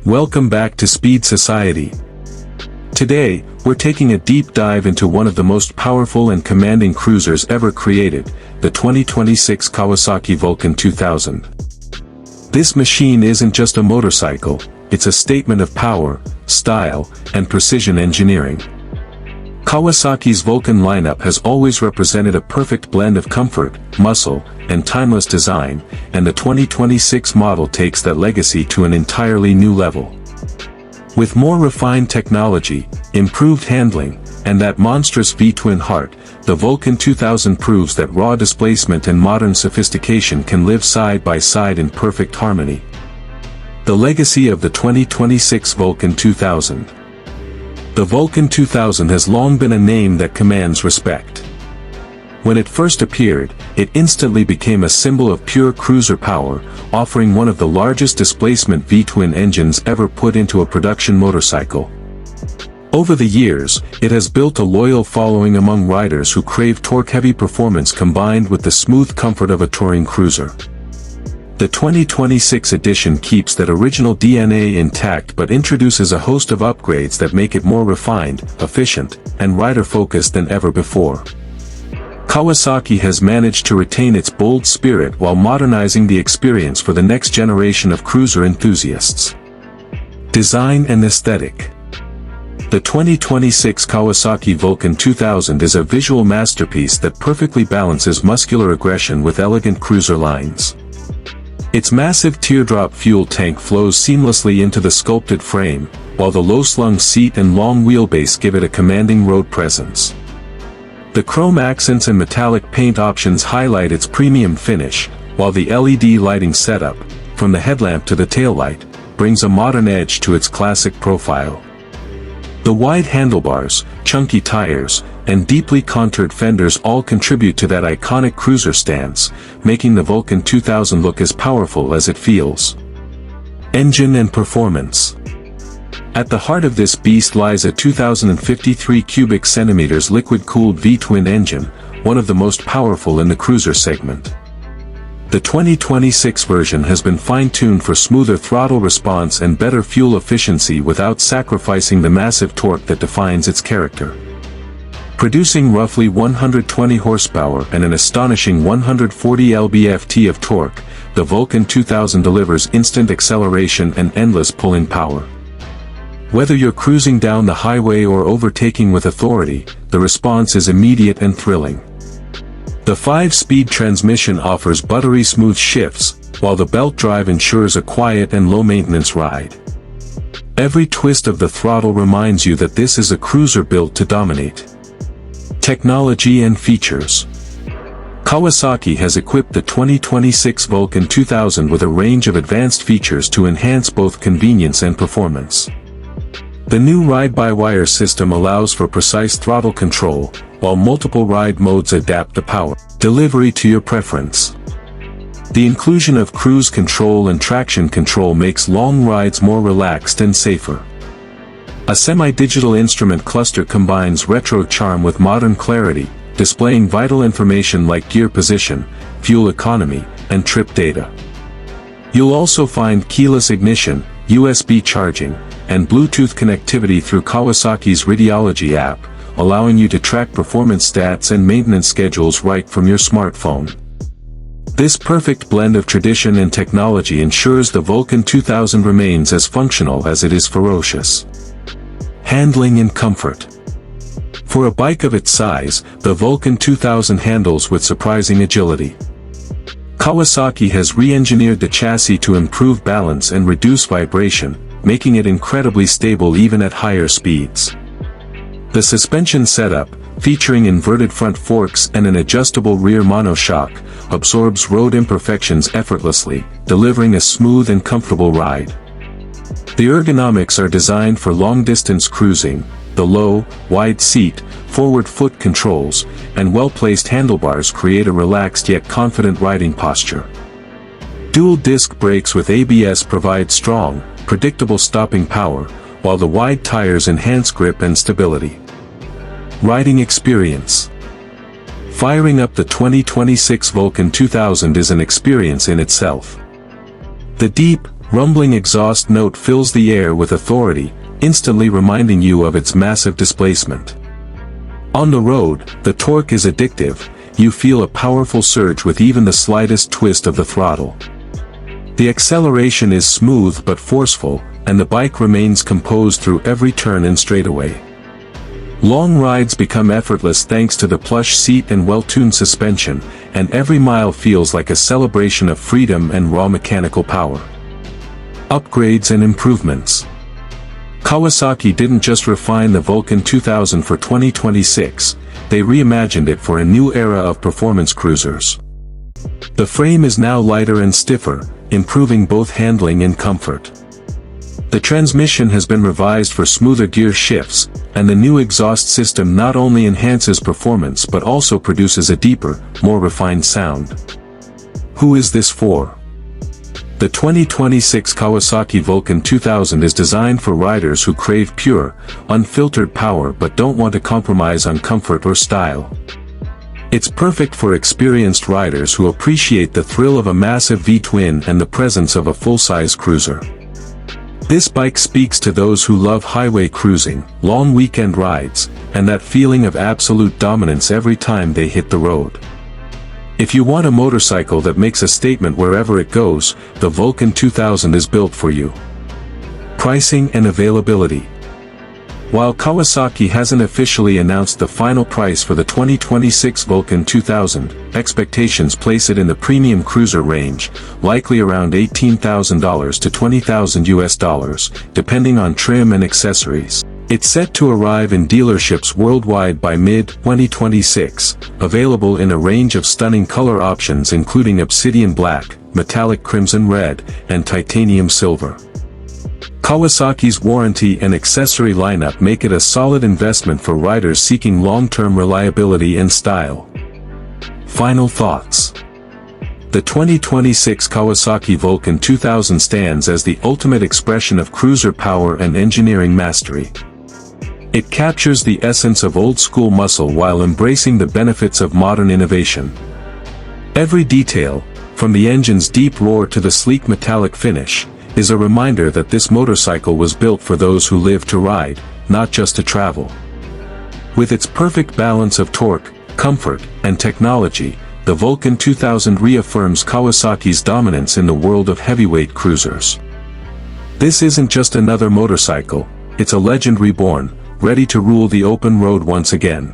Welcome back to Speed Society. Today, we're taking a deep dive into one of the most powerful and commanding cruisers ever created, the 2026 Kawasaki Vulcan 2000. This machine isn't just a motorcycle, it's a statement of power, style, and precision engineering. Kawasaki's Vulcan lineup has always represented a perfect blend of comfort, muscle, and timeless design, and the 2026 model takes that legacy to an entirely new level. With more refined technology, improved handling, and that monstrous V-twin heart, the Vulcan 2000 proves that raw displacement and modern sophistication can live side by side in perfect harmony. The legacy of the 2026 Vulcan 2000. The Vulcan 2000 has long been a name that commands respect. When it first appeared, it instantly became a symbol of pure cruiser power, offering one of the largest displacement V-twin engines ever put into a production motorcycle. Over the years, it has built a loyal following among riders who crave torque-heavy performance combined with the smooth comfort of a touring cruiser. The 2026 edition keeps that original DNA intact but introduces a host of upgrades that make it more refined, efficient, and rider-focused than ever before. Kawasaki has managed to retain its bold spirit while modernizing the experience for the next generation of cruiser enthusiasts. Design and aesthetic. The 2026 Kawasaki Vulcan 2000 is a visual masterpiece that perfectly balances muscular aggression with elegant cruiser lines. Its massive teardrop fuel tank flows seamlessly into the sculpted frame, while the low-slung seat and long wheelbase give it a commanding road presence. The chrome accents and metallic paint options highlight its premium finish, while the LED lighting setup, from the headlamp to the taillight, brings a modern edge to its classic profile. The wide handlebars, chunky tires, and deeply contoured fenders all contribute to that iconic cruiser stance, making the Vulcan 2000 look as powerful as it feels. Engine and performance. At the heart of this beast lies a 2053 cubic centimeters liquid-cooled V-twin engine, one of the most powerful in the cruiser segment. The 2026 version has been fine-tuned for smoother throttle response and better fuel efficiency without sacrificing the massive torque that defines its character. Producing roughly 120 horsepower and an astonishing 140 lb-ft of torque, the Vulcan 2000 delivers instant acceleration and endless pulling power. Whether you're cruising down the highway or overtaking with authority, the response is immediate and thrilling. The 5-speed transmission offers buttery smooth shifts, while the belt drive ensures a quiet and low-maintenance ride. Every twist of the throttle reminds you that this is a cruiser built to dominate. Technology and features. Kawasaki has equipped the 2026 Vulcan 2000 with a range of advanced features to enhance both convenience and performance. The new ride-by-wire system allows for precise throttle control, while multiple ride modes adapt the power delivery to your preference. The inclusion of cruise control and traction control makes long rides more relaxed and safer. A semi-digital instrument cluster combines retro charm with modern clarity, displaying vital information like gear position, fuel economy, and trip data. You'll also find keyless ignition, USB charging, and Bluetooth connectivity through Kawasaki's Radiology app, allowing you to track performance stats and maintenance schedules right from your smartphone. This perfect blend of tradition and technology ensures the Vulcan 2000 remains as functional as it is ferocious. Handling and comfort. For a bike of its size, the Vulcan 2000 handles with surprising agility. Kawasaki has re-engineered the chassis to improve balance and reduce vibration, making it incredibly stable even at higher speeds. The suspension setup, featuring inverted front forks and an adjustable rear monoshock, absorbs road imperfections effortlessly, delivering a smooth and comfortable ride. The ergonomics are designed for long-distance cruising. The low, wide seat, forward foot controls, and well-placed handlebars create a relaxed yet confident riding posture. Dual-disc brakes with ABS provide strong, predictable stopping power, while the wide tires enhance grip and stability. Riding experience. Firing up the 2026 Vulcan 2000 is an experience in itself. The deep, rumbling exhaust note fills the air with authority, instantly reminding you of its massive displacement. On the road, the torque is addictive. You feel a powerful surge with even the slightest twist of the throttle. The acceleration is smooth but forceful, and the bike remains composed through every turn and straightaway. Long rides become effortless thanks to the plush seat and well-tuned suspension, and every mile feels like a celebration of freedom and raw mechanical power. Upgrades and improvements. Kawasaki didn't just refine the Vulcan 2000 for 2026, they reimagined it for a new era of performance cruisers. The frame is now lighter and stiffer, improving both handling and comfort. The transmission has been revised for smoother gear shifts, and the new exhaust system not only enhances performance but also produces a deeper, more refined sound. Who is this for? The 2026 Kawasaki Vulcan 2000 is designed for riders who crave pure, unfiltered power but don't want to compromise on comfort or style. It's perfect for experienced riders who appreciate the thrill of a massive V-twin and the presence of a full-size cruiser. This bike speaks to those who love highway cruising, long weekend rides, and that feeling of absolute dominance every time they hit the road. If you want a motorcycle that makes a statement wherever it goes, the Vulcan 2000 is built for you. Pricing and availability. While Kawasaki hasn't officially announced the final price for the 2026 Vulcan 2000, expectations place it in the premium cruiser range, likely around $18,000 to $20,000, depending on trim and accessories. It's set to arrive in dealerships worldwide by mid-2026, available in a range of stunning color options including obsidian black, metallic crimson red, and titanium silver. Kawasaki's warranty and accessory lineup make it a solid investment for riders seeking long-term reliability and style. Final thoughts. The 2026 Kawasaki Vulcan 2000 stands as the ultimate expression of cruiser power and engineering mastery. It captures the essence of old-school muscle while embracing the benefits of modern innovation. Every detail, from the engine's deep roar to the sleek metallic finish, is a reminder that this motorcycle was built for those who live to ride, not just to travel. With its perfect balance of torque, comfort, and technology, the Vulcan 2000 reaffirms Kawasaki's dominance in the world of heavyweight cruisers. This isn't just another motorcycle, it's a legend reborn, ready to rule the open road once again.